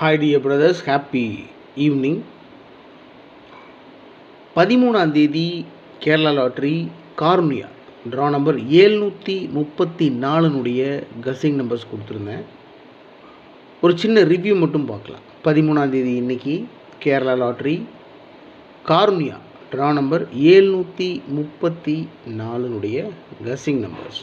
Hi dear brothers, happy evening. 13ஆம் தேதி Kerala lottery Karunya draw number 734னுடைய கசிங் நம்பர்ஸ் கொடுத்துருந்தேன். ஒரு சின்ன ரிவ்யூ மட்டும் பார்க்கலாம். 13ஆம் தேதி இன்னைக்கு Kerala lottery Karunya draw number 734னுடைய கசிங் நம்பர்ஸ்.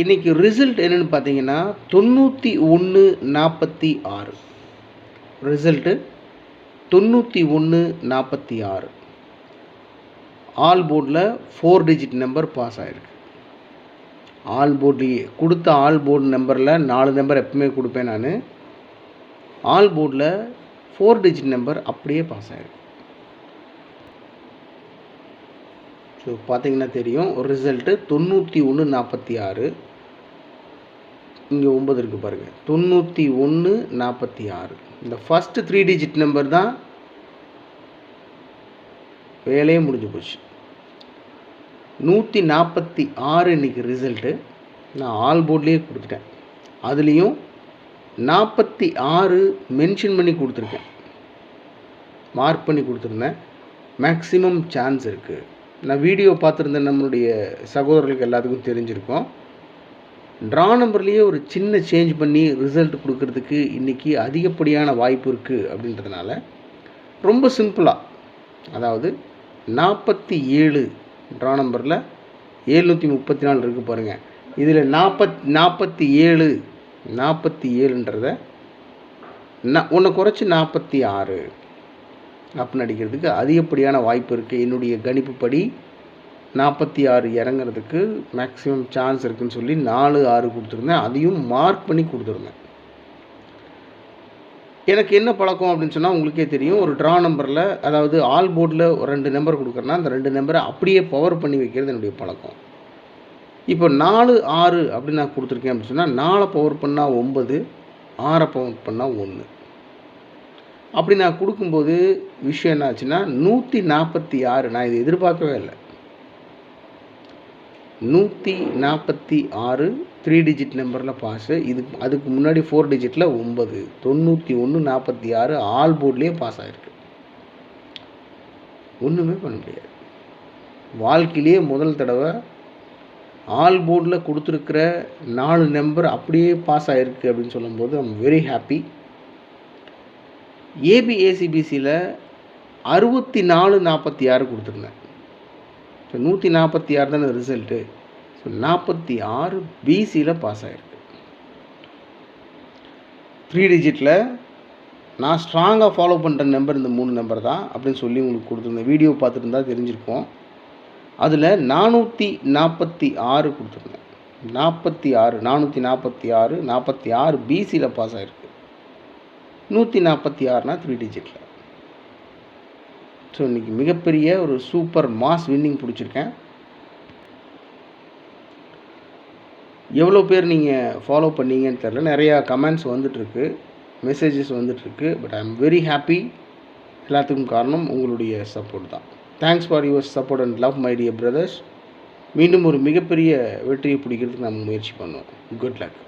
இன்றைக்கி ரிசல்ட் என்னென்னு பார்த்தீங்கன்னா 9146. ரிசல்ட்டு 9146. ஆல் போர்டில் 4 டிஜிட் நம்பர் பாஸ் ஆகிருக்கு. ஆல் போர்ட்லேயே கொடுத்த ஆல் போர்டு நம்பரில் 4 நம்பர் எப்பவுமே கொடுப்பேன் நான். ஆல் போர்டில் 4 டிஜிட் நம்பர் அப்படியே பாஸ் ஆகிருக்கு. ஸோ பார்த்தீங்கன்னா தெரியும் ரிசல்ட்டு 9146. இங்கே 9 இருக்குது பாருங்கள், 9146. இந்த ஃபஸ்ட்டு 3 டிஜிட் நம்பர் தான் வேலையே முடிஞ்சு போச்சு. 146 இன்றைக்கி ரிசல்ட்டு. நான் ஆல் போர்ட்லேயே கொடுத்துட்டேன். அதுலேயும் 46 மென்ஷன் பண்ணி கொடுத்துருக்கேன், மார்க் பண்ணி கொடுத்துருந்தேன். மேக்ஸிமம் சான்ஸ் இருக்குது. நான் வீடியோ பார்த்துருந்தேன், நம்மளுடைய சகோதரர்களுக்கு எல்லாத்துக்கும் தெரிஞ்சிருக்கும். ட்ரா நம்பர்லேயே ஒரு சின்ன சேஞ்ச் பண்ணி ரிசல்ட் கொடுக்கறதுக்கு இன்றைக்கி அதிகப்படியான வாய்ப்பு இருக்குது. அப்படின்றதுனால ரொம்ப சிம்பிளாக, அதாவது 47 ட்ரா நம்பரில் 734 இருக்குது பாருங்கள். இதில் 47ன்றத ஒன்று குறைச்சி 46 அப்படின்னு அடிக்கிறதுக்கு அதிகப்படியான வாய்ப்பு இருக்குது. என்னுடைய கணிப்புப்படி 46 இறங்கிறதுக்கு மேக்ஸிமம் சான்ஸ் இருக்குதுன்னு சொல்லி 46 கொடுத்துருந்தேன். அதையும் மார்க் பண்ணி கொடுத்துருந்தேன். எனக்கு என்ன பழக்கம் அப்படின்னு சொன்னால் உங்களுக்கே தெரியும். ஒரு ட்ரா நம்பரில், அதாவது ஆல் போர்டில் 2 நம்பர் கொடுக்குறேன்னா அந்த 2 நம்பரை அப்படியே பவர் பண்ணி வைக்கிறது என்னுடைய பழக்கம். இப்போ 4 6 அப்படின்னு நான் கொடுத்துருக்கேன் அப்படின்னு சொன்னால் 4 பவர் பண்ணால் 9, 6 பவர் பண்ணால் 1. அப்படி நான் கொடுக்கும்போது விஷயம் என்ன ஆச்சுன்னா 146. நான் இதை எதிர்பார்க்கவே இல்லை. 146 3 டிஜிட் நம்பரில் பாஸு. அதுக்கு முன்னாடி 4 டிஜிட்டில் 9, 9146 ஆல் போர்ட்லேயே பாஸ் ஆகிருக்கு. ஒன்றுமே பண்ண முடியாது. வாழ்க்கையிலேயே முதல் தடவை ஆல் போர்டில் கொடுத்துருக்கிற 4 நம்பர் அப்படியே பாஸ் ஆகிருக்கு அப்படின்னு சொல்லும்போது ஐம் வெரி ஹாப்பி. ஏபிஏசிபிசியில் 6446 கொடுத்துருந்தேன். ஸோ 146 தானே ரிசல்ட்டு. ஸோ 46 பிசியில் பாஸ் ஆகிருக்கு. 3 டிஜிட்டில் நான் ஸ்ட்ராங்காக ஃபாலோ பண்ணுற நம்பர் இந்த 3 நம்பர் தான் அப்படின்னு சொல்லி உங்களுக்கு கொடுத்துருந்தேன். வீடியோ பார்த்துட்டு இருந்தால் தெரிஞ்சிருக்கோம். அதில் 446 கொடுத்துருந்தேன். 446 பிசியில் பாஸ் ஆகிருக்கு. 146னா 3 டிஜிட்டில். ஸோ இன்றைக்கி மிகப்பெரிய ஒரு சூப்பர் மாஸ் வின்னிங் பிடிச்சிருக்கேன். எவ்வளோ பேர் நீங்கள் ஃபாலோ பண்ணீங்கன்னு தெரில. நிறையா கமெண்ட்ஸ் வந்துட்டுருக்கு, மெசேஜஸ் வந்துட்டுருக்கு. But I am very happy. எல்லாத்துக்கும் காரணம் உங்களுடைய சப்போர்ட் தான். Thanks for your support and love my dear brothers. மீண்டும் ஒரு மிகப்பெரிய வெற்றியை பிடிக்கிறதுக்கு நம்ம முயற்சி பண்ணுவோம். Good luck.